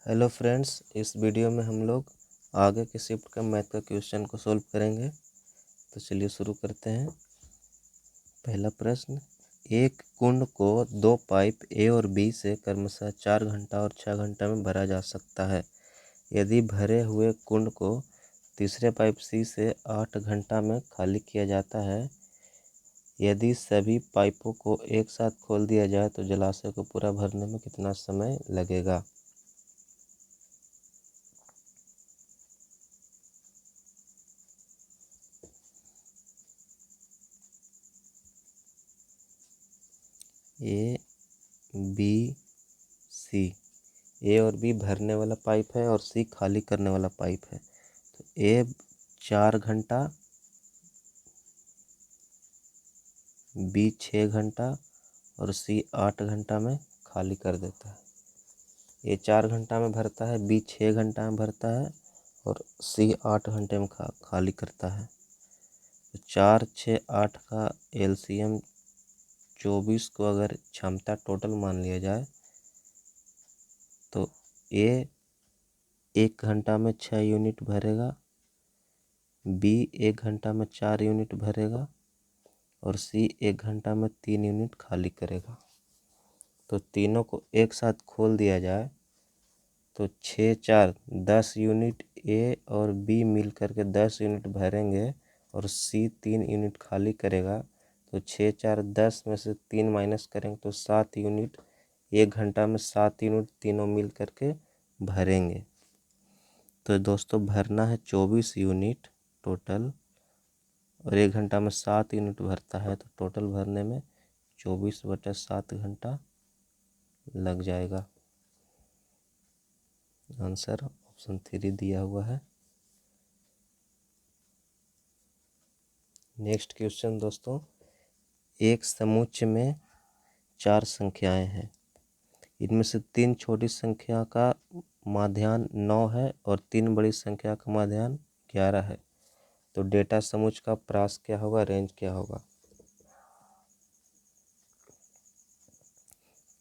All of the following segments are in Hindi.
हेलो फ्रेंड्स, इस वीडियो में हम लोग आगे के शिफ्ट का मैथ का क्वेश्चन को सॉल्व करेंगे। तो चलिए शुरू करते हैं। पहला प्रश्न, एक कुंड को दो पाइप ए और बी से क्रमशः 4 घंटा और 6 घंटा में भरा जा सकता है। यदि भरे हुए कुंड को तीसरे पाइप सी से 8 घंटा में खाली किया जाता है, यदि सभी पाइपों को एक साथ खोल दिया जाए तो जलाशय को पूरा भरने में कितना समय लगेगा। ए बी सी, ए और बी भरने वाला पाइप है और सी खाली करने वाला पाइप है। तो ए 4 घंटा, बी 6 घंटा और सी 8 घंटा में खाली कर देता है। ए 4 घंटा में भरता है, बी 6 घंटा में भरता है और सी 8 घंटे में खाली करता है। तो 4, 6, 8 का एलसीएम 24 को अगर क्षमता टोटल मान लिया जाए तो ए 1 घंटा में 6 यूनिट भरेगा, बी 1 घंटा में 4 यूनिट भरेगा और सी 1 घंटा में 3 यूनिट खाली करेगा। तो तीनों को एक साथ खोल दिया जाए तो 6, 4, 10 यूनिट ए और बी मिल करके 10 यूनिट भरेंगे और सी 3 यूनिट खाली करेगा। तो 6, 4, 10 में से 3 माइनस करेंगे तो 7 यूनिट, 1 घंटा में 7 यूनिट तीनों मिल करके भरेंगे। तो दोस्तों भरना है 24 यूनिट टोटल और 1 घंटा में 7 यूनिट भरता है, तो टोटल भरने में 24/7 घंटा लग जाएगा। आंसर ऑप्शन 3 दिया हुआ है। नेक्स्ट क्वेश्चन दोस्तों, एक समुच्चय में 4 संख्याएं हैं। इनमें से 3 छोटी संख्या का माध्याह्न 9 है और 3 बड़ी संख्या का माध्याह्न 11 है। तो डेटा समुच्चय का प्रास क्या होगा, रेंज क्या होगा।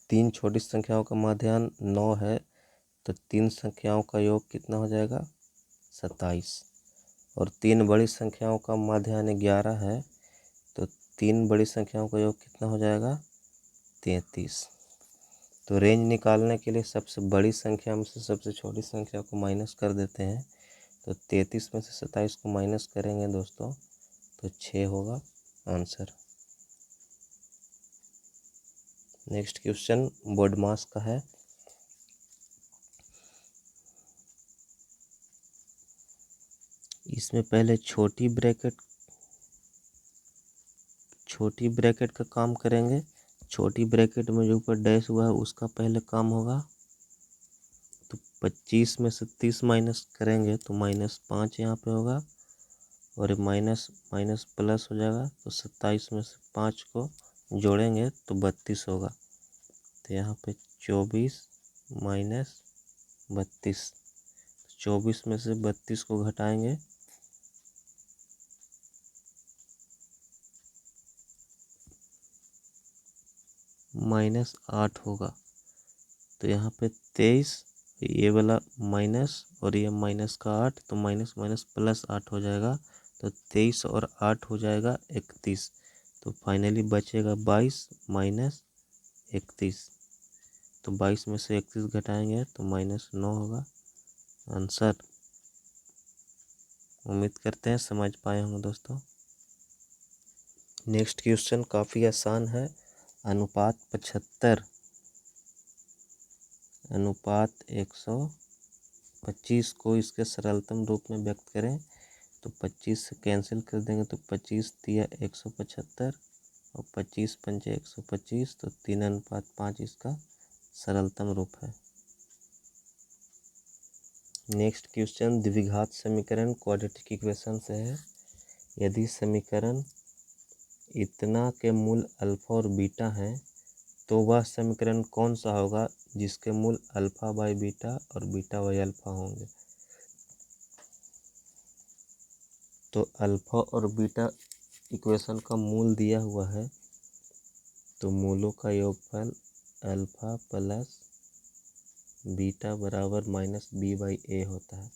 3 छोटी संख्याओं का माध्याह्न 9 है तो 3 संख्याओं का योग कितना हो जाएगा, 27। और 3 बड़ी संख्याओं का माध्याह्न 11 है तो 3 बड़ी संख्याओं का योग कितना हो जाएगा, 33। तो रेंज निकालने के लिए सबसे बड़ी संख्या में से सबसे छोटी संख्या को माइनस कर देते हैं। तो 33 में से 27 को माइनस करेंगे दोस्तों तो 6 होगा आंसर। नेक्स्ट क्वेश्चन बोडमास का है। इसमें पहले छोटी ब्रैकेट का काम करेंगे। छोटी ब्रैकेट में जो ऊपर डैश हुआ है उसका पहले काम होगा। तो 25 में से 30 माइनस करेंगे तो -5 यहाँ पे होगा और माइनस माइनस प्लस हो जाएगा। तो 27 में से 5 को जोड़ेंगे तो 32 होगा। तो यहाँ पे 24 माइनस 32, 24 में से 32 को घटाएंगे -8 होगा। तो यहाँ पे 23, ये वाला माइनस और ये माइनस का 8, तो माइनस माइनस प्लस 8 हो जाएगा। तो 23 और 8 हो जाएगा 31। तो फाइनली बचेगा 22 माइनस 31। तो 22 में से 31 घटाएंगे तो -9 होगा आंसर। उम्मीद करते हैं समझ पाए होंगे दोस्तों। नेक्स्ट क्वेश्चन काफ़ी आसान है। अनुपात 75 अनुपात 125 को इसके सरलतम रूप में व्यक्त करें। तो 25 से कैंसिल कर देंगे तो 25 दिया 175 और 25 पंचे 125, तो 3:5 इसका सरलतम रूप है। नेक्स्ट क्वेश्चन द्विघात समीकरण क्वाड्रेटिक इक्वेशन से है। यदि समीकरण इतना के मूल अल्फा और बीटा हैं तो वह समीकरण कौन सा होगा जिसके मूल अल्फा बाई बीटा और बीटा बाई अल्फा होंगे। तो अल्फा और बीटा इक्वेशन का मूल दिया हुआ है, तो मूलों का योगफल अल्फा प्लस बीटा बराबर माइनस बी बाई ए होता है।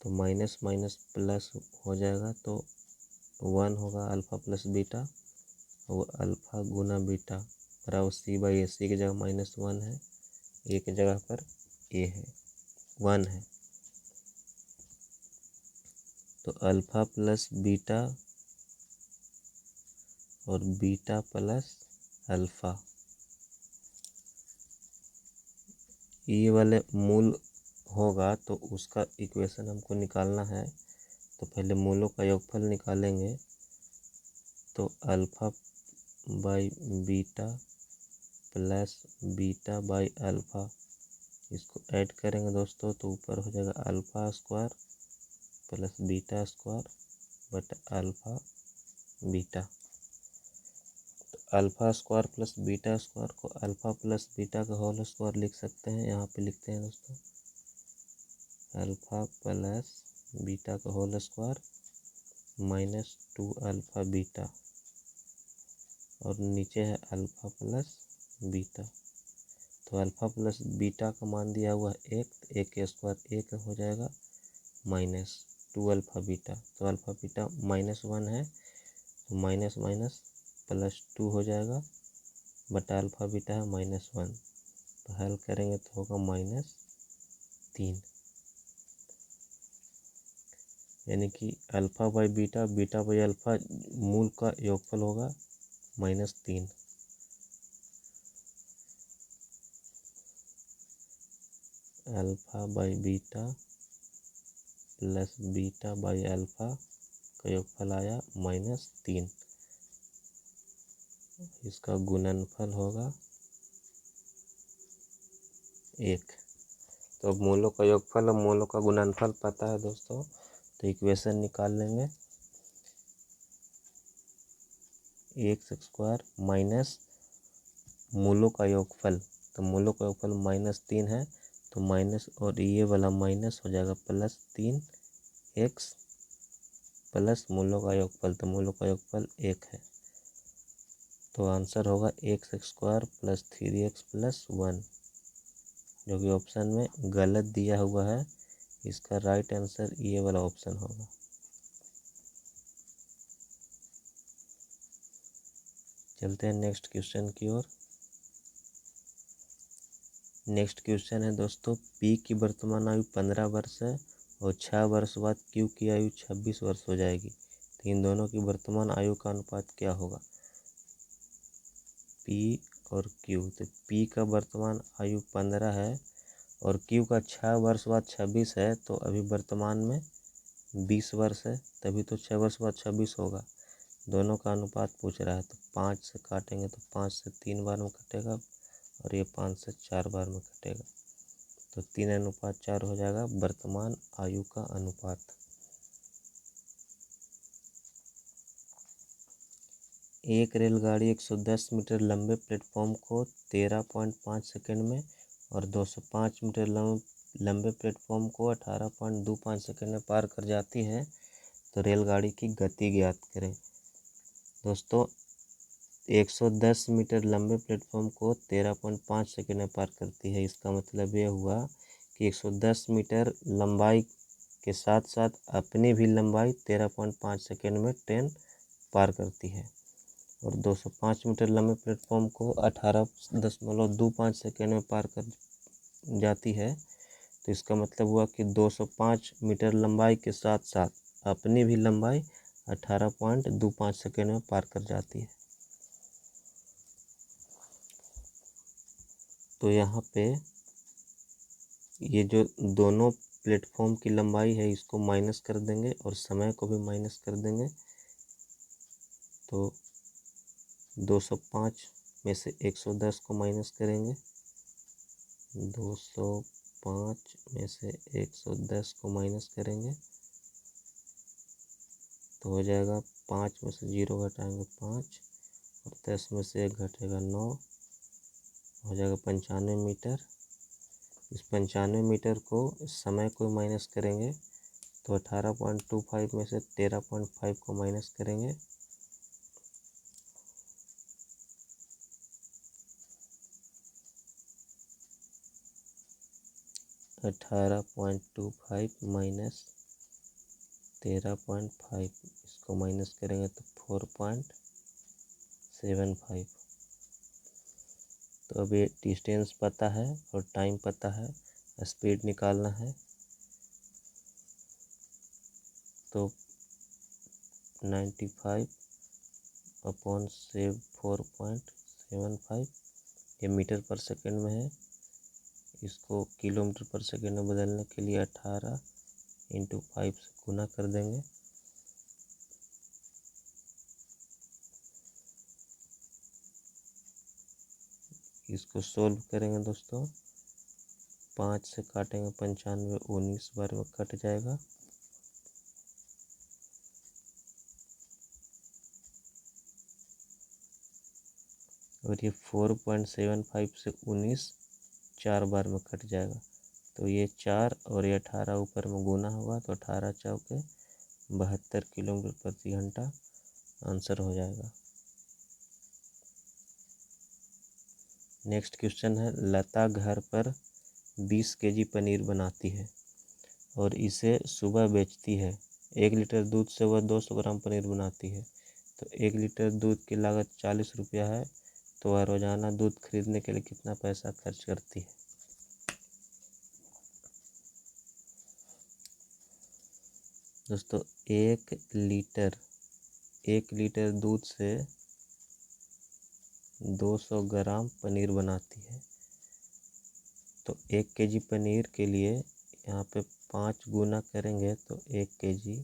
तो माइनस माइनस प्लस हो जाएगा तो 1 होगा अल्फ़ा प्लस बीटा, और अल्फ़ा गुना बीटा बराबर सी बाई ए। सी की जगह -1 है, ए की जगह पर ए है, 1 है। तो अल्फ़ा प्लस बीटा और बीटा प्लस अल्फ़ा, ये वाले मूल होगा तो उसका इक्वेशन हमको निकालना है। तो पहले मूलों का योगफल निकालेंगे। तो alpha by beta plus beta by alpha, इसको ऐड करेंगे दोस्तों तो ऊपर हो जाएगा alpha square plus beta square बटा अल्फ़ा बीटा। तो alpha square plus beta square को अल्फ़ा प्लस बीटा का होल स्क्वायर लिख सकते हैं। यहाँ पे लिखते हैं दोस्तों अल्फ़ा प्लस बीटा का होल स्क्वायर -2 अल्फ़ा बीटा, और नीचे है अल्फ़ा प्लस बीटा। तो अल्फ़ा प्लस बीटा का मान दिया हुआ है 1, तो 1 स्क्वायर 1 हो जाएगा -2 अल्फ़ा बीटा। तो अल्फ़ा बीटा -1 है, तो माइनस माइनस +2 हो जाएगा बटा अल्फ़ा बीटा है -1। तो हल करेंगे तो होगा -3, यानी कि alpha by beta, beta by alpha मूल का योगफल होगा -3। Alpha by beta plus beta by alpha का योगफल आया -3, इसका गुणनफल होगा 1। तो अब मूलों का योगफल और मूलों का गुणनफल पता है दोस्तों, तो इक्वेशन निकाल लेंगे। एक्स स्क्वायर माइनस मूलों का योगफल, तो मूलों का योगफल -3 है, तो माइनस और ये वाला माइनस हो जाएगा +3 एक्स प्लस मूलों का योगफल, तो मूलों का योगफल 1 है। तो आंसर होगा x square plus 3x plus 1, जो कि ऑप्शन में गलत दिया हुआ है। इसका राइट आंसर ये वाला ऑप्शन होगा। चलते हैं नेक्स्ट क्वेश्चन की ओर। नेक्स्ट क्वेश्चन है दोस्तों, पी की वर्तमान आयु 15 वर्ष है और 6 वर्ष बाद क्यू की आयु 26 वर्ष हो जाएगी, तो इन दोनों की वर्तमान आयु का अनुपात क्या होगा? पी और क्यू, तो पी का वर्तमान आयु 15 है और क्यू का 6 वर्ष बाद 26 है, तो अभी वर्तमान में 20 वर्ष है, तभी तो 6 वर्ष बाद 26 होगा। दोनों का अनुपात पूछ रहा है, तो 5 से काटेंगे तो 5 से 3 बार में कटेगा और ये 5 से 4 बार में कटेगा, तो 3:4 हो जाएगा वर्तमान आयु का अनुपात। एक रेलगाड़ी 110 मीटर लंबे प्लेटफॉर्म को 13.5 सेकंड में और 205 मीटर लंबे प्लेटफॉर्म को 18.25 सेकंड में पार कर जाती है, तो रेलगाड़ी की गति ज्ञात करें। दोस्तों 110 मीटर लंबे प्लेटफॉर्म को 13.5 सेकंड में पार करती है, इसका मतलब ये हुआ कि 110 मीटर लंबाई के साथ साथ अपनी भी लंबाई 13.5 सेकंड में ट्रेन पार करती है, और 205 मीटर लंबे प्लेटफॉर्म को 18.25 सेकंड में पार कर जाती है। तो इसका मतलब हुआ कि 205 मीटर लंबाई के साथ साथ अपनी भी लंबाई 18.25 सेकंड में पार कर जाती है। तो यहाँ पे ये जो दोनों प्लेटफॉर्म की लंबाई है इसको माइनस कर देंगे और समय को भी माइनस कर देंगे, तो 205 में से 110 को माइनस करेंगे, 205 में से 110 को माइनस करेंगे तो हो जाएगा 5 में से 0 घटाएंगे 5 और 10 में से 1 घटेगा 9, हो जाएगा 95 मीटर। इस 95 मीटर को समय को माइनस करेंगे तो 18.25 में से 13.5 को माइनस करेंगे 18.25 माइनस 13.5, इसको माइनस करेंगे तो 4.75। तो अब ये डिस्टेंस पता है और टाइम पता है, स्पीड निकालना है। तो 95/4.75, ये मीटर पर सेकंड में है। इसको किलोमीटर पर सेकंड में बदलने के लिए 18 × 5 से गुना कर देंगे। इसको सोल्व करेंगे दोस्तों, 5 से काटेंगे 95, 19 बार में कट जाएगा। और ये 4.75 से 19 4 बार में कट जाएगा। तो ये 4 और ये 18 ऊपर में गुना होगा, तो 18 चौके 72 किलोमीटर प्रति घंटा आंसर हो जाएगा। नेक्स्ट क्वेश्चन है, लता घर पर 20 केजी पनीर बनाती है और इसे सुबह बेचती है। 1 लीटर दूध से वह 200 ग्राम पनीर बनाती है। तो 1 लीटर दूध की लागत 40 रुपया है, तो वह रोजाना दूध खरीदने के लिए कितना पैसा खर्च करती है। दोस्तों 1 लीटर दूध से 200 ग्राम पनीर बनाती है। तो 1 केजी पनीर के लिए यहाँ पे 5 गुना करेंगे तो 1 केजी,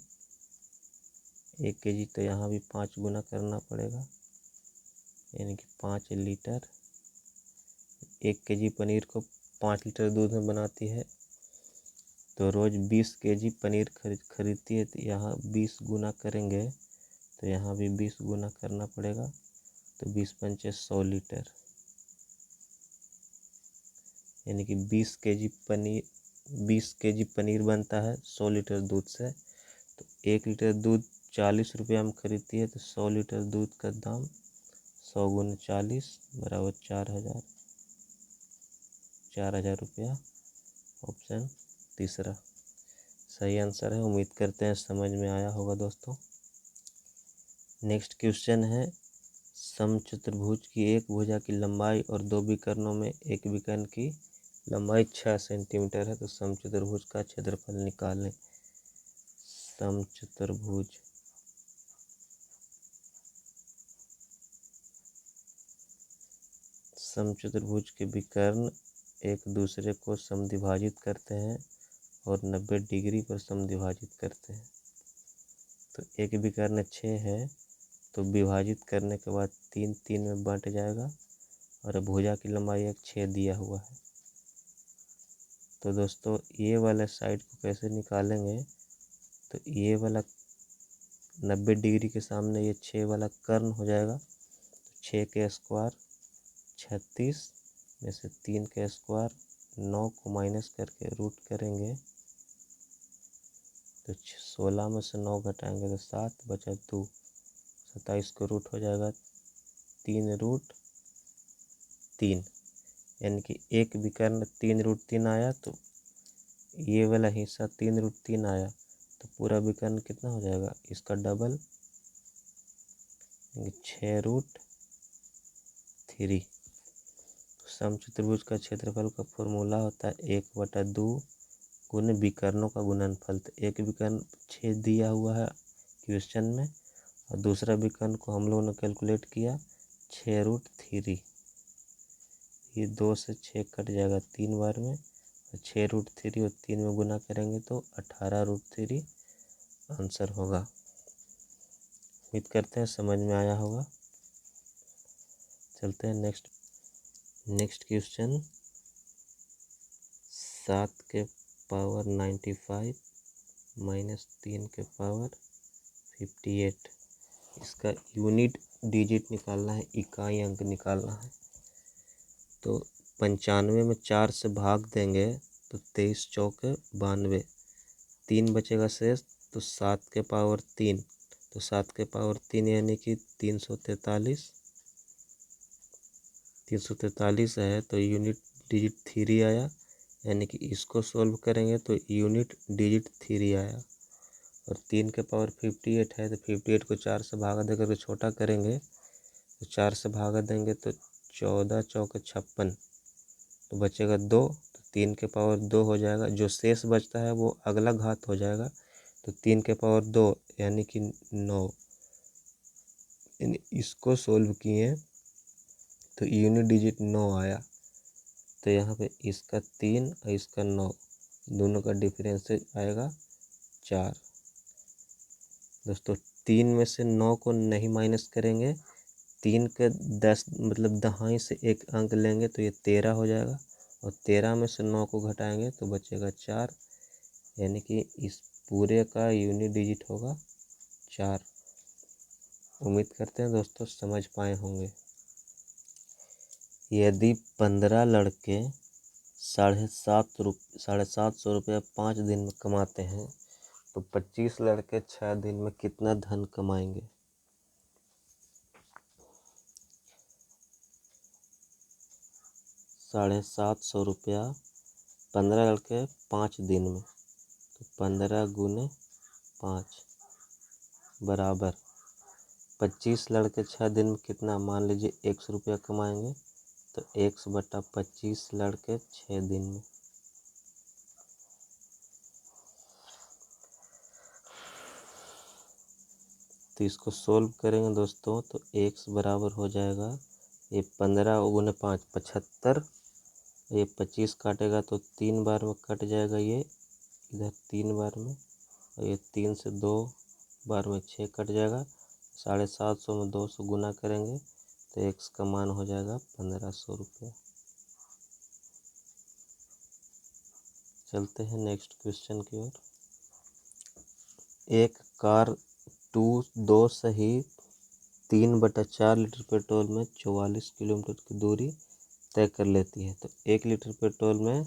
तो यहाँ भी 5 गुना करना पड़ेगा, यानी कि 5 लीटर। 1 केजी पनीर को 5 लीटर दूध में बनाती है, तो रोज़ 20 केजी पनीर खरीदती है। तो यहाँ 20 गुना करेंगे तो यहाँ भी 20 गुना करना पड़ेगा, तो 20 पंचे 100 लीटर, यानी कि 20 केजी पनीर बनता है 100 लीटर दूध से। तो 1 लीटर दूध 40 रुपया में खरीदती है, तो 100 लीटर दूध का दाम 100 × 40 बराबर 4,000 रुपया। ऑप्शन तीसरा सही आंसर है। उम्मीद करते हैं समझ में आया होगा दोस्तों। नेक्स्ट क्वेश्चन है, समचतुर्भुज की एक भुजा की लंबाई और 2 विकर्णों में एक विकर्ण की लंबाई 6 सेंटीमीटर है। तो समचतुर्भुज का क्षेत्रफल निकालें। समचतुर्भुज के विकर्ण एक दूसरे को समद्विभाजित करते हैं और 90 डिग्री पर समद्विभाजित करते हैं। तो एक विकर्ण 6 है, तो विभाजित करने के बाद 3 3 में बंट जाएगा और भुजा की लंबाई एक 6 दिया हुआ है। तो दोस्तों ये वाला साइड को कैसे निकालेंगे, तो ये वाला 90 डिग्री के सामने ये 6 वाला कर्ण हो जाएगा। तो 6 के स्क्वायर 36 में से 3 के स्क्वायर 9 को माइनस करके रूट करेंगे, तो 16 में से 9 घटाएंगे तो 7 बचा 2, 27 को रूट हो जाएगा 3√3, यानी कि एक विकर्ण 3√3 आया, तो ये वाला हिस्सा 3√3 आया, तो पूरा विकर्ण कितना हो जाएगा, इसका डबल 6√3। समचतुर्भुज का क्षेत्रफल का फॉर्मूला होता है 1/2 गुण विकर्णों का गुणनफल। तो एक विकर्ण 6 दिया हुआ है क्वेश्चन में, और दूसरा विकर्ण को हम लोगों ने कैलकुलेट किया 6√3। ये 2 से 6 कट जाएगा 3 बार में, और 6√3 और 3 में गुना करेंगे तो 18√3 आंसर होगा। उम्मीद करते हैं समझ में आया होगा। चलते हैं नेक्स्ट क्वेश्चन। 7 के पावर 95 माइनस 3 के पावर 58, इसका यूनिट डिजिट निकालना है, इकाई अंक निकालना है। तो 95 में 4 से भाग देंगे तो 23 चौके 92, 3 बचेगा शेष, तो 7 के पावर 3, तो 7 के पावर 3 यानी कि 343 है, तो यूनिट डिजिट 3 आया, यानी कि इसको सोल्व करेंगे तो यूनिट डिजिट 3 आया। और 3 के पावर 58 है तो 58 को 4 से भागा देकर के छोटा करेंगे तो 4 से भागा देंगे तो 14 चौके 56, तो बचेगा 2। तो 3 के पावर 2 हो जाएगा, जो शेष बचता है वो अगला घात हो जाएगा। तो 3 के पावर 2 यानी कि 9। इसको सोल्व किए तो यूनिट डिजिट 9 आया। तो यहाँ पे इसका 3 और इसका 9 दोनों का डिफरेंस आएगा 4। दोस्तों 3 में से 9 को नहीं माइनस करेंगे, 3 के 10 मतलब दहाई से एक अंक लेंगे तो ये 13 हो जाएगा। और 13 में से 9 को घटाएंगे तो बचेगा 4, यानी कि इस पूरे का यूनिट डिजिट होगा 4। उम्मीद करते हैं दोस्तों समझ पाए होंगे। यदि 15 लड़के 750 रुपया 5 दिन में कमाते हैं तो 25 लड़के 6 दिन में कितना धन कमाएंगे? 750 रुपया 15 लड़के 5 दिन में, तो 15 गुने 5 बराबर 25 लड़के 6 दिन में कितना, मान लीजिए 100 रुपया कमाएंगे तो 100/25 लड़के 6 दिन में। तो इसको सोल्व करेंगे दोस्तों तो x बराबर हो जाएगा, ये 15 गुने 5 75, ये 25 काटेगा तो 3 बार में कट जाएगा, ये इधर 3 बार में, और ये 3 से 2 बार में 6 कट जाएगा। 750 में 200 गुना करेंगे तो x का मान हो जाएगा 1500 रुपया। चलते हैं नेक्स्ट क्वेश्चन की ओर। एक कार 2 सहित 3/4 लीटर पेट्रोल में 44 किलोमीटर की दूरी तय कर लेती है, तो 1 लीटर पेट्रोल में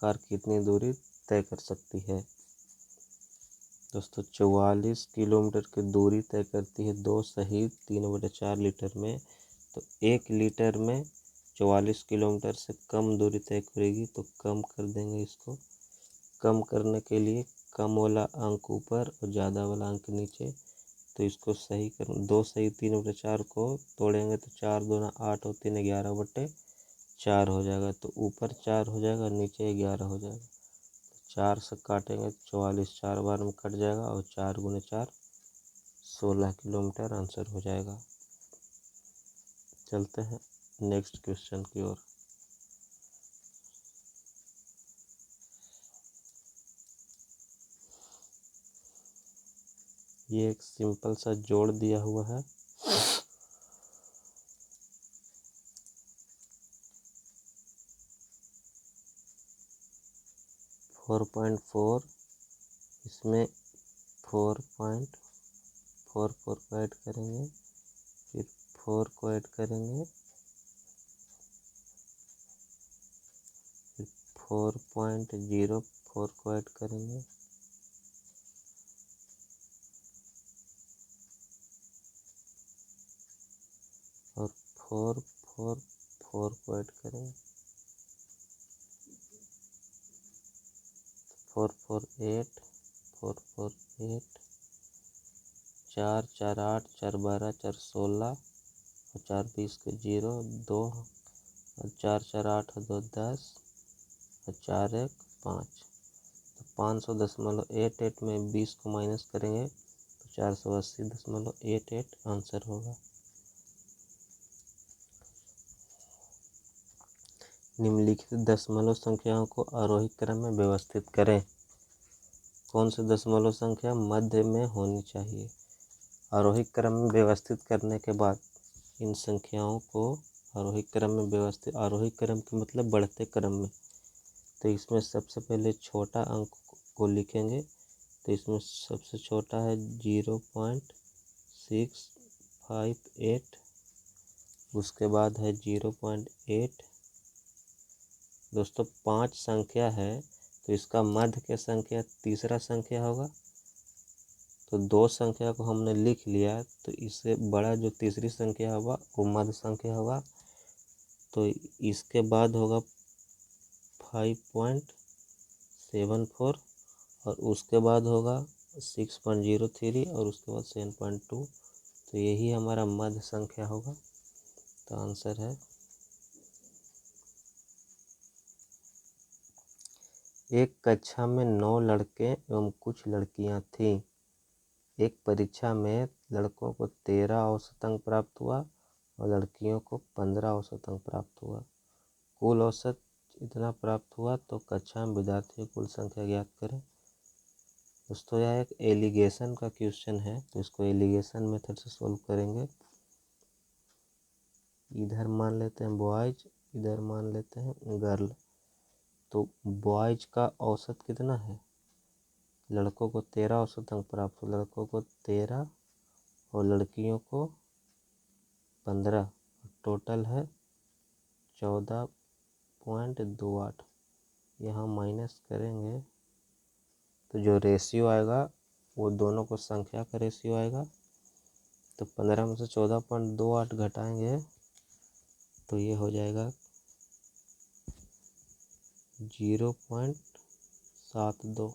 कार कितनी दूरी तय कर सकती है? दोस्तों 44 किलोमीटर की दूरी तय करती है 2 सहित 3/4 लीटर में, तो 1 लीटर में 44 किलोमीटर से कम दूरी तय करेगी, तो कम कर देंगे इसको। कम करने के लिए कम वाला अंक ऊपर और ज़्यादा वाला अंक नीचे, तो इसको सही कर 2 सही 3/4 को तोड़ेंगे तो 4 दूना 8 और 3 11/4 हो जाएगा, तो ऊपर 4 हो जाएगा नीचे 11 हो जाएगा। 4 से काटेंगे तो 44 4 बार में कट जाएगा, और 4 गुने 4 16 किलोमीटर आंसर हो जाएगा। चलते हैं नेक्स्ट क्वेश्चन की ओर। ये एक सिंपल सा जोड़ दिया हुआ है। फोर 4.4, इसमें 4.44 को ऐड करेंगे, फिर 4 को ऐड करेंगे, फिर 4.04 को ऐड करेंगे, और 444 को ऐड करेंगे। 448 448, 4 4 8 4 12 4 16 और 4 20 के 0 2, और 4 4 8 2 10 और 4 1 5, तो 500.88 में 20 को माइनस करेंगे तो 480.88 आंसर होगा। निम्नलिखित दशमलव संख्याओं को आरोही क्रम में व्यवस्थित करें। कौन सी दशमलव संख्या मध्य में होनी चाहिए? आरोही क्रम में व्यवस्थित करने के बाद इन संख्याओं को आरोही क्रम में व्यवस्थित, आरोही क्रम के मतलब बढ़ते क्रम में, तो इसमें सबसे पहले छोटा अंक को लिखेंगे, तो इसमें सबसे छोटा है 0.658, उसके बाद है 0.8। दोस्तों 5 संख्या है तो इसका मध्य के संख्या तीसरा संख्या होगा, तो 2 संख्या को हमने लिख लिया, तो इससे बड़ा जो तीसरी संख्या होगा वो मध्य संख्या होगा, तो इसके बाद होगा 5.658। 7.74 और उसके बाद होगा 6.03 और उसके बाद 7.2। तो यही हमारा मध्य संख्या होगा। तो आंसर है एक कक्षा में 9 लड़के एवं कुछ लड़कियां थीं। एक परीक्षा में लड़कों को 13 औसत अंक प्राप्त हुआ और लड़कियों को 15 औसत अंक प्राप्त हुआ। कुल औसत इतना प्राप्त हुआ तो कक्षा में विद्यार्थियों की कुल संख्या ज्ञात करें। दोस्तों यह एक एलिगेशन का क्वेश्चन है, तो इसको एलिगेशन मेथड से सोल्व करेंगे। इधर मान लेते हैं बॉयज, इधर मान लेते हैं गर्ल। तो बॉयज का औसत कितना है, लड़कों को 13 औसत अंक प्राप्त हुआ, लड़कों को 13 और लड़कियों को 15, टोटल है 14.28। यहाँ माइनस करेंगे तो जो रेशियो आएगा वो दोनों को संख्या का रेशियो आएगा। तो 15 में से 14.28 घटाएंगे तो ये हो जाएगा 0.72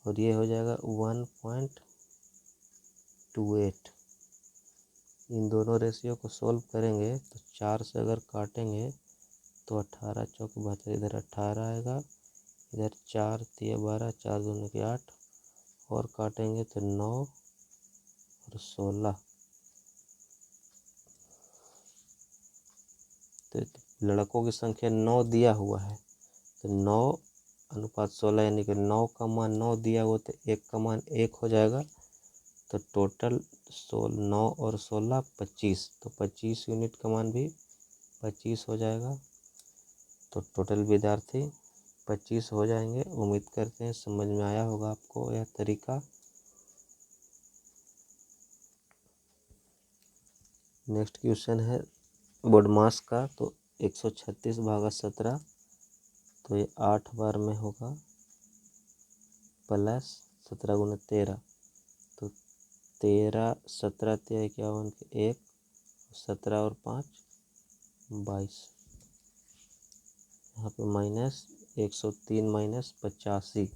और ये हो जाएगा 1.28। इन दोनों रेशियो को सोल्व करेंगे तो 4 से अगर काटेंगे तो 18 चौक 72, इधर 18 आएगा, इधर 4 तिया 12, 4 दूनी के 8 और काटेंगे तो 9 और 16। तो लड़कों की संख्या 9 दिया हुआ है, तो 9:16 यानी कि 9 का मान 9 दिया हुआ तो 1 का मान 1 हो जाएगा। तो टोटल 9 और 16 25, तो 25 यूनिट का मान भी 25 हो जाएगा। तो टोटल विद्यार्थी 25 हो जाएंगे। उम्मीद करते हैं समझ में आया होगा आपको यह तरीका। नेक्स्ट क्वेश्चन है बोडमास का। तो 136/17, तो ये 8 बार में होगा प्लस 17 × 13, तो 13 17 तिया 51 के 1, 17 और 5 22, यहाँ पे माइनस 103 माइनस 85,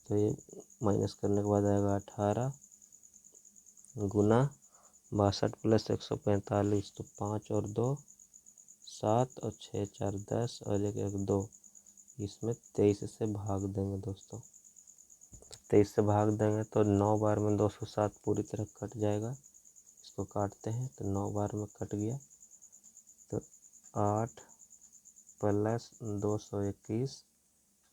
तो ये माइनस करने के बाद आएगा 18 गुना 62 प्लस 145, तो 5 और 2 7 और 6 4 10 और 1 1 2। इसमें 23 से भाग देंगे दोस्तों। 23 से भाग देंगे तो 9 बार में 207 पूरी तरह कट जाएगा। इसको काटते हैं तो 9 बार में कट गया। तो 8 प्लस 221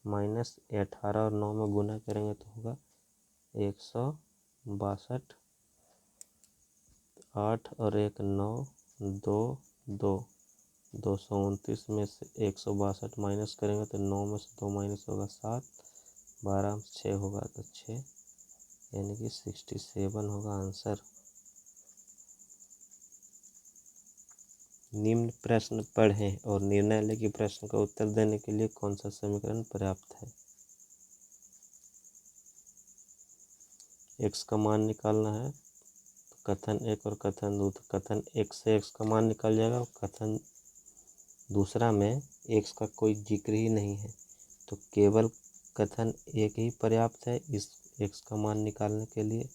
माइनस 18 और 9 में गुना करेंगे तो होगा 162। 8 और 1 9 2 2 229 में से 162 माइनस करेंगे तो 9 में से 2 माइनस होगा 7, 12 में 6 होगा तो 6, यानी कि 67 होगा आंसर। निम्न प्रश्न पढ़ें और निर्णय लें कि प्रश्न का उत्तर देने के लिए कौन सा समीकरण पर्याप्त है। x का मान निकालना है, तो कथन 1 और कथन 2। तो कथन 1 से x का मान निकल जाएगा और कथन दूसरा में x का कोई जिक्र ही नहीं है, तो केवल कथन 1 ही पर्याप्त है इस x का मान निकालने के लिए।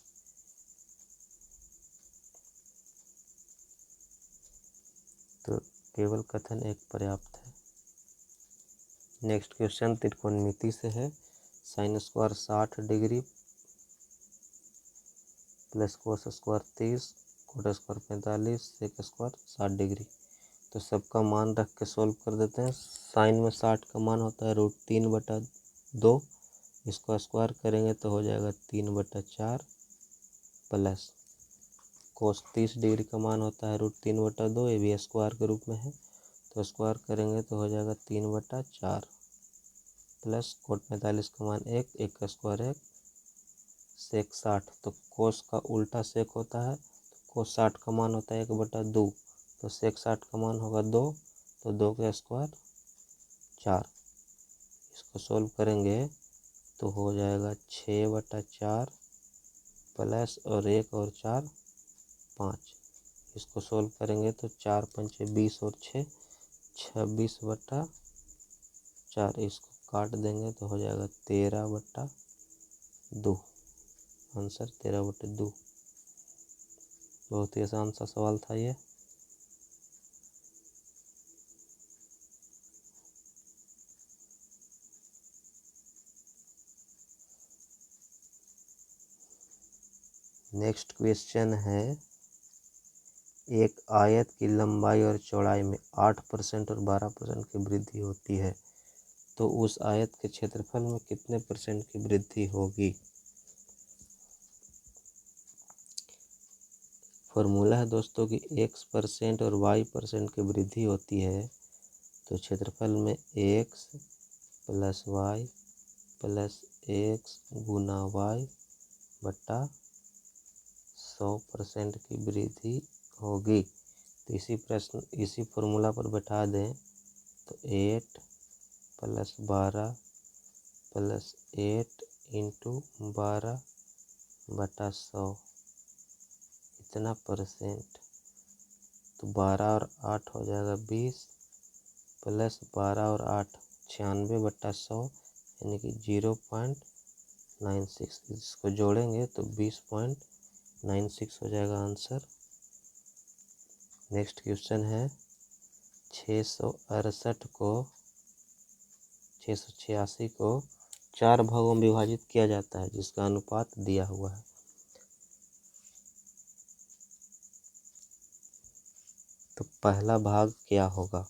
तो केवल कथन 1 पर्याप्त है। नेक्स्ट क्वेश्चन त्रिकोणमिति से है। Sine square 60 degree plus cos square 30, cot square 45, sec square 60 degree. तो सबका मान रख के सोल्व कर देते हैं। साइन में 60 का मान होता है √3/2, इसको स्क्वायर करेंगे तो हो जाएगा 3/4 प्लस कोस 30 डिग्री का मान होता है √3/2, ये भी स्क्वायर के रूप में है, तो स्क्वायर करेंगे तो हो जाएगा 3/4 प्लस कोट 45 का मान 1, 1 का स्क्वायर 1, सेक 60। तो कोस का उल्टा सेक होता है, तो कोस 60 का मान होता है 1/2, तो सेक 60 का मान होगा 2, तो 2 का स्क्वायर 4। इसको सोल्व करेंगे तो हो जाएगा 6/4 प्लस और 1 और 4 5। इसको सोल्व करेंगे तो 4 × 5 = 20 और 6 26/4। इसको काट देंगे तो हो जाएगा 13/2। आंसर 13/2। बहुत ही आसान सा सवाल था ये। नेक्स्ट क्वेश्चन है, एक आयत की लंबाई और चौड़ाई में 8% और 12% की वृद्धि होती है, तो उस आयत के क्षेत्रफल में कितने % की वृद्धि होगी। फॉर्मूला है दोस्तों कि x% और y% की वृद्धि होती है तो क्षेत्रफल में x + y + x गुना y बटा 100% की वृद्धि होगी। तो इसी फॉर्मूला पर बैठा दें तो 8 + 12 + 8 × 12 बटा 100 इतना %। तो 12 और 8 हो जाएगा 20 + 12 और 8 96/100 यानी कि 0.96। इसको जोड़ेंगे तो 20.96 हो जाएगा आंसर। नेक्स्ट क्वेश्चन है, 686 को 4 भागों में विभाजित किया जाता है जिसका अनुपात दिया हुआ है। तो पहला भाग क्या होगा।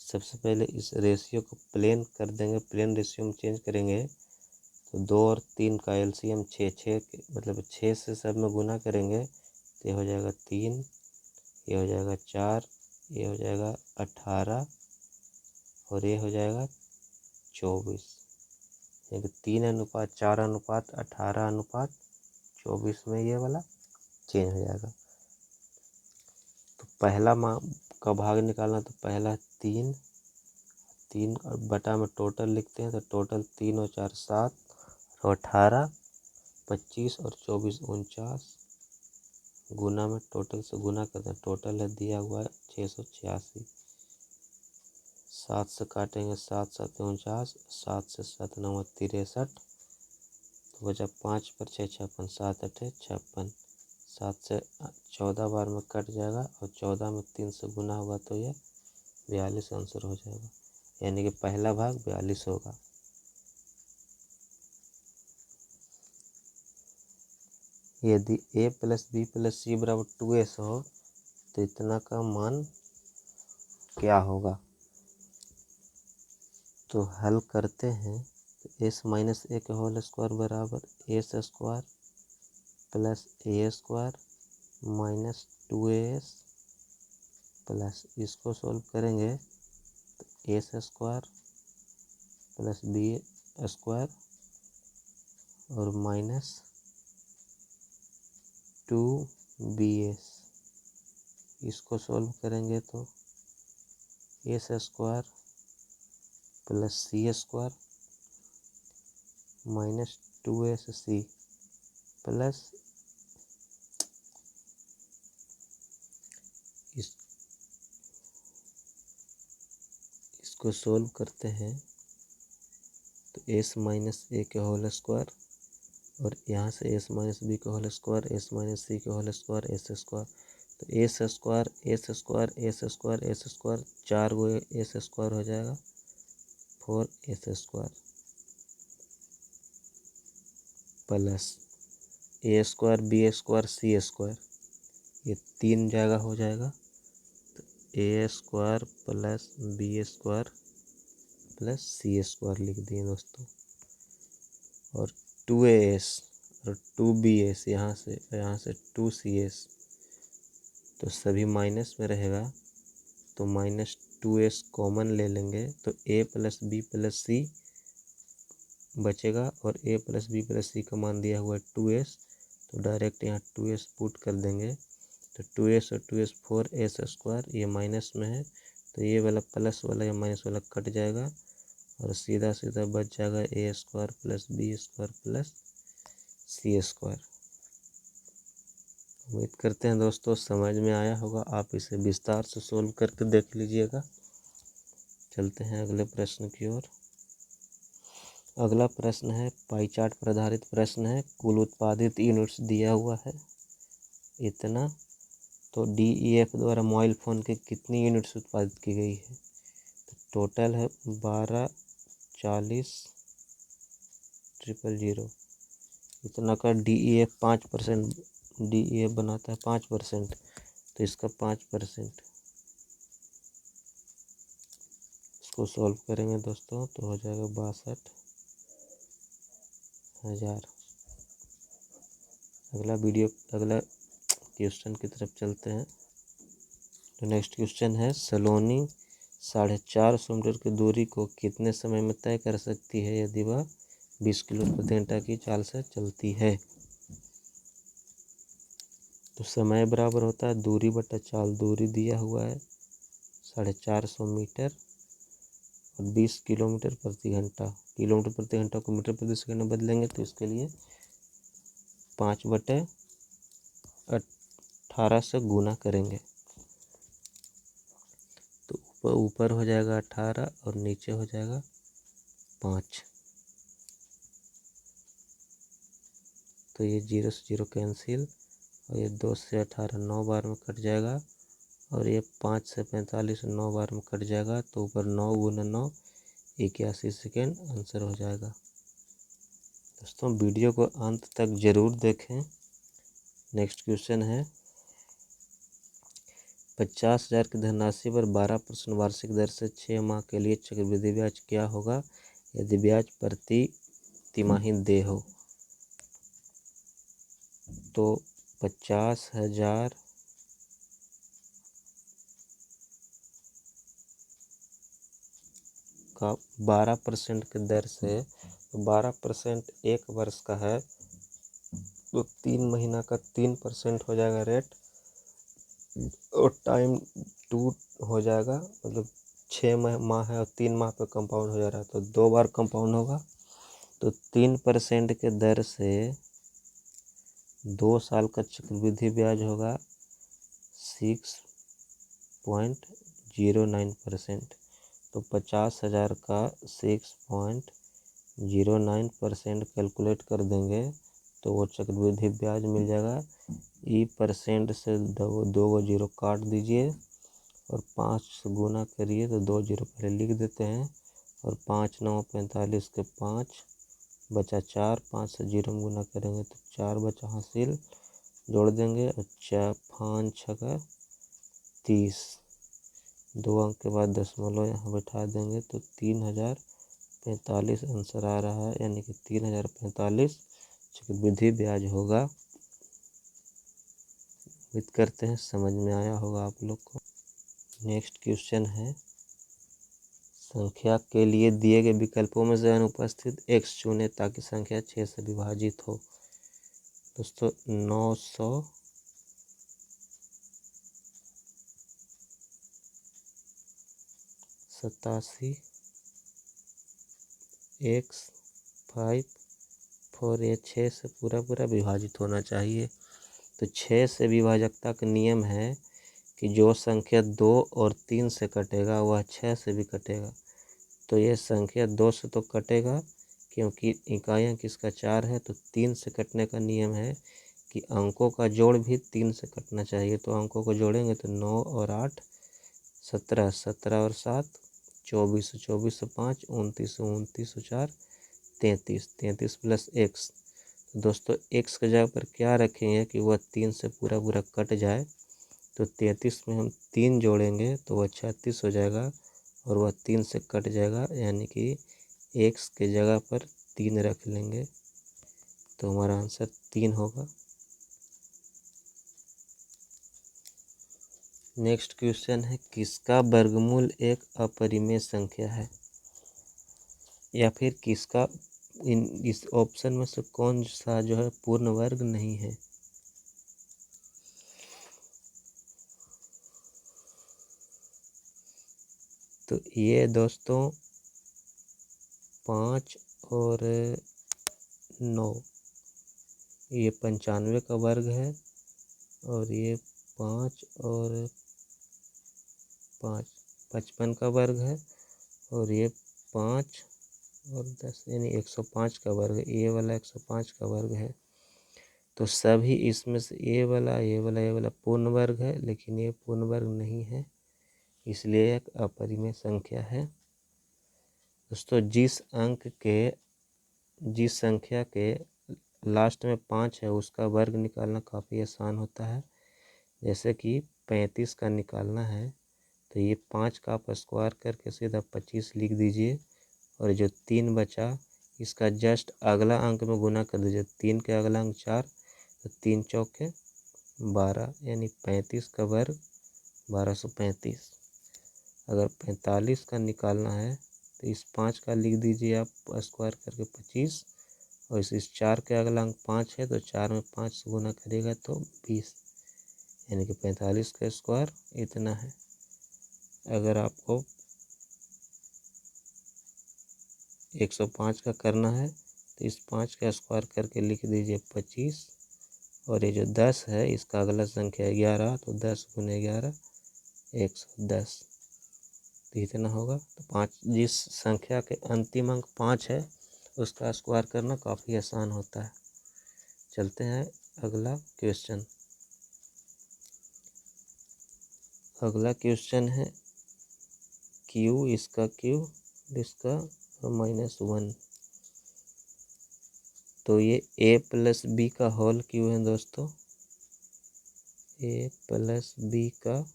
सबसे पहले इस रेशियो को प्लेन कर देंगे, प्लेन रेशियो में चेंज करेंगे तो 2 और 3 का एलसीएम 6 मतलब 6 से सब में गुना करेंगे तो ये हो जाएगा 3, ये हो जाएगा 4, ये हो जाएगा 18 और ये हो जाएगा 24। यानी 3:4:18:24 में ये वाला चेंज हो जाएगा। तो पहला का भाग निकालना तो पहला 3 और बटा में टोटल लिखते हैं तो टोटल 3 और 4 7 और 18 25 और 24 49 गुना में टोटल से गुना करते हैं। टोटल है दिया हुआ है 686। 7 से काटेंगे 7 7 49, 7 से 7 9 63 तो बचा 5 पर 6 56, 7 8 56। 7 से 14 बार में कट जाएगा और 14 में 3 से गुना होगा तो ये 42 आंसर हो जाएगा। यानी कि पहला भाग 42 होगा। यदि a + b + c = 2s हो तो इतना का मान क्या होगा। तो हल करते हैं तो s - a² = s² + a² - 2as plus इसको सोल्व करेंगे तो s² + b² और -2bs। इसको सोल्व करेंगे तो s² + c² -2sc प्लस इसको सोल्व करते हैं तो s - a² और यहाँ से s - b² s - c² s²। तो s² 4 गो s² हो जाएगा 4s² plus a² b² c² ये 3 जगह हो जाएगा तो a² + b² + c² लिख दिए दोस्तों। और 2as और 2bs यहाँ से 2cs तो सभी माइनस में रहेगा तो -2s कॉमन ले लेंगे तो a + b + c बचेगा और a + b + c का मान दिया हुआ है 2s तो डायरेक्ट यहाँ 2s पुट कर देंगे तो 2s और 2s 4s² ये माइनस में है तो ये वाला प्लस वाला या माइनस वाला कट जाएगा और सीधा सीधा बच जाएगा a² + b² + c²। उम्मीद करते हैं दोस्तों समझ में आया होगा। आप इसे विस्तार से सोल्व करके देख लीजिएगा। चलते हैं अगले प्रश्न की ओर। अगला प्रश्न है, पाई चार्ट पर आधारित प्रश्न है। कुल उत्पादित यूनिट्स दिया हुआ है इतना, तो DEF द्वारा मोबाइल फ़ोन के कितनी यूनिट्स उत्पादित की गई है? तो टोटल है 12, 40, 000। इतना का DEF 5%, DEF बनाता है 5%, तो इसका 5%। इसको सॉल्व करेंगे दोस्तों तो हो जाएगा 62,000। अगला क्वेश्चन की तरफ चलते हैं। तो नेक्स्ट क्वेश्चन है, सलोनी 450 मीटर की दूरी को कितने समय में तय कर सकती है यदि वह 20 किलोमीटर प्रति घंटा की चाल से चलती है? तो समय बराबर होता है दूरी बटा चाल। दूरी दिया हुआ है 450 मीटर और 20 किलोमीटर प्रति घंटा। किलोमीटर प्रति घंटा को मीटर प्रति सेकंड में बदलेंगे तो इसके लिए 5/18 से गुना करेंगे तो ऊपर हो जाएगा 18 और नीचे हो जाएगा 5। तो ये 0 से 0 कैंसिल और ये 2 से 18 9 बार में कट जाएगा और ये 5 से 45 9 बार में कट जाएगा। तो ऊपर 9 गुना 9 81 सेकेंड आंसर हो जाएगा। दोस्तों वीडियो को अंत तक जरूर देखें। नेक्स्ट क्वेश्चन है, 50,000 की धनराशि पर 12% वार्षिक दर से 6 माह के लिए चक्रवृद्धि ब्याज क्या होगा यदि ब्याज प्रति तिमाही देय हो? तो 50,000 का 12% के दर से, 12% एक वर्ष का है तो 3 महीना का 3% हो जाएगा रेट और टाइम 2 हो जाएगा। मतलब 6 माह है और 3 माह पे कंपाउंड हो जा रहा है तो 2 बार कंपाउंड होगा। तो 3% के दर से 2 साल का चक्रवृद्धि ब्याज होगा 6.09%। तो 50,000 का 6.09% कैलकुलेट कर देंगे तो वो चक्रवृद्धि ब्याज मिल जाएगा। % से दो जीरो काट दीजिए और 5 से गुना करिए तो 2 जीरो पहले लिख देते हैं और 5 9 45 के 5 बचा 4, 5 से 0 में गुना करेंगे तो 4 बचा हासिल, जोड़ देंगे और 5 छका 30, 2 अंक के बाद दशमलव यहाँ बैठा देंगे तो 3045 आंसर आ रहा है, यानी कि 3045 चक्रवृद्धि ब्याज होगा। उम्मीद करते हैं समझ में आया होगा आप लोग को। नेक्स्ट क्वेश्चन है, संख्या के लिए दिए गए विकल्पों में से अनुपस्थित x चुने ताकि संख्या 6 से विभाजित हो। दोस्तों 987 x54 ये 6 से पूरा विभाजित होना चाहिए। तो 6 से विभाजकता का नियम है कि जो संख्या 2 और 3 से कटेगा वह 6 से भी कटेगा। तो ये संख्या 2 से तो कटेगा क्योंकि इकाई अंक इसका 4 है, तो 3 से कटने का नियम है कि अंकों का जोड़ भी 3 से कटना चाहिए। तो अंकों को जोड़ेंगे तो 9 और 8 17, 17 और 7 24, 24 से 5 29, 29 और 4 33, 33 प्लस x। दोस्तों x के जगह पर क्या रखेंगे कि वह 3 से पूरा कट जाए। तो 33 में हम 3 जोड़ेंगे तो वह 36 हो जाएगा और वह 3 से कट जाएगा, यानी कि x के जगह पर 3 रख लेंगे तो हमारा आंसर 3 होगा। नेक्स्ट क्वेश्चन है, किसका वर्गमूल एक अपरिमेय संख्या है? या फिर किसका इस ऑप्शन में से कौन सा जो है पूर्ण वर्ग नहीं है? तो ये दोस्तों 5 और 9 ये 95 का वर्ग है और ये 5 और 5 55 का वर्ग है और ये 5 और 10 यानी 105 का वर्ग, ये वाला 105 का वर्ग है। तो सभी इसमें से ये वाला पूर्ण वर्ग है, लेकिन ये पूर्ण वर्ग नहीं है, इसलिए एक अपरिमेय संख्या है। दोस्तों जिस संख्या के लास्ट में 5 है उसका वर्ग निकालना काफ़ी आसान होता है। जैसे कि 35 का निकालना है तो ये 5 का आप स्क्वायर करके सीधा 25 लिख दीजिए, और जो 3 बचा इसका जस्ट अगला अंक में गुना कर दीजिए। 3 के अगला अंक 4, तो 3 चौके 12, यानी 35 का वर्ग 1235। अगर 45 का निकालना है तो इस 5 का लिख दीजिए आप स्क्वायर करके 25, और इस 4 के अगला अंक 5 है तो 4 में 5 से गुना करेगा तो 20, यानी कि 45 का स्क्वायर इतना है। अगर आपको 105 का करना है तो इस 5 का स्क्वायर करके लिख दीजिए 25, और ये जो 10 है इसका अगला संख्या 11, तो 10 गुने 11 110, तो इतना होगा। तो 5 जिस संख्या के अंतिम अंक 5 है उसका स्क्वायर करना काफ़ी आसान होता है। चलते हैं अगला क्वेश्चन। अगला क्वेश्चन है क्यू, इसका -1। तो ये a प्लस बी का होल क्यू है दोस्तों, a प्लस बी का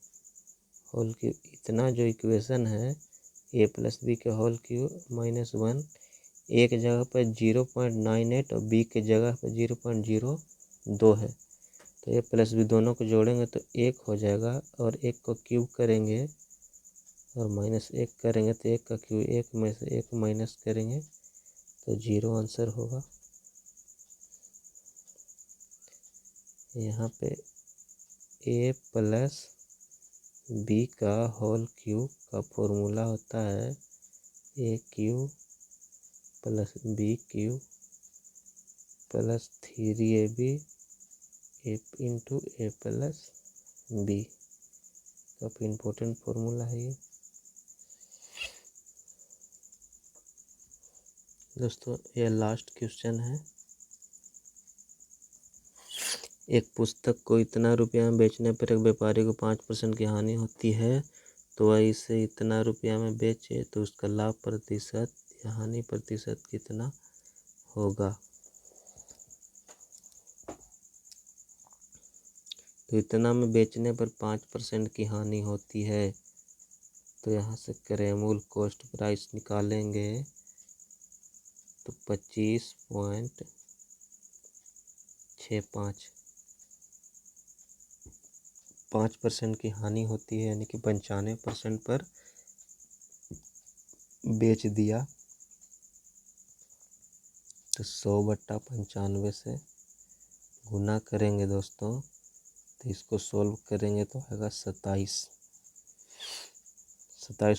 होल क्यू। इतना जो इक्वेशन है a प्लस बी का होल क्यू -1, एक जगह पर 0.98 और b के जगह पर 0.02 है। तो a प्लस बी दोनों को जोड़ेंगे तो 1 हो जाएगा, और 1 को क्यूब करेंगे और -1 करेंगे तो 1 का क्यूब 1 में से 1 माइनस करेंगे तो 0 आंसर होगा। यहाँ पे a प्लस बी का होल क्यूब का फॉर्मूला होता है a cube plus B cube plus 3ab into a plus B. काफ़ी इम्पोर्टेंट फॉर्मूला है ये दोस्तों। ये लास्ट क्वेश्चन है। एक पुस्तक को इतना रुपया में बेचने पर एक व्यापारी को 5% की हानि होती है, तो वह इसे इतना रुपया में बेचे तो उसका लाभ प्रतिशत या हानि प्रतिशत कितना होगा। तो इतना में बेचने पर 5% की हानि होती है, तो यहाँ से क्रेमूल कॉस्ट प्राइस निकालेंगे तो 25.65। 5% की हानि होती है, यानी कि 95% पर बेच दिया, तो 100/95 से गुना करेंगे दोस्तों, तो इसको सोल्व करेंगे तो आएगा 27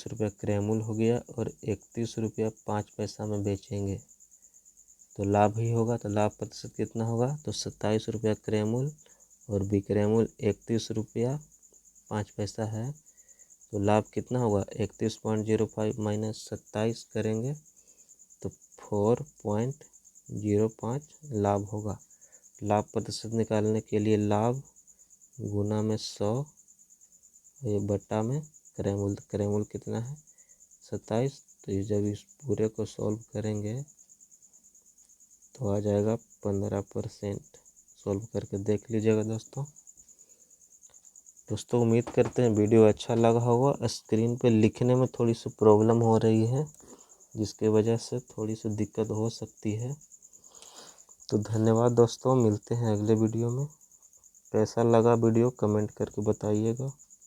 रुपया क्रेमूल हो गया, और 31 रुपया 5 पैसा में बेचेंगे तो लाभ ही होगा। तो लाभ प्रतिशत कितना होगा, तो 27 रुपया क्रेमूल और विक्रयमूल्य 31 रुपया 5 पैसा है, तो लाभ कितना होगा 31.05 माइनस 27 करेंगे तो 4.05 लाभ होगा। लाभ प्रतिशत निकालने के लिए लाभ गुना में 100, ये बट्टा में क्रेमूल। क्रेमूल कितना है 27, तो जब इस पूरे को सॉल्व करेंगे तो आ जाएगा 15%। सॉल्व करके देख लीजिएगा दोस्तों उम्मीद करते हैं वीडियो अच्छा लगा होगा। स्क्रीन पे लिखने में थोड़ी सी प्रॉब्लम हो रही है, जिसके वजह से थोड़ी सी दिक्कत हो सकती है। तो धन्यवाद दोस्तों, मिलते हैं अगले वीडियो में। कैसा लगा वीडियो कमेंट करके बताइएगा।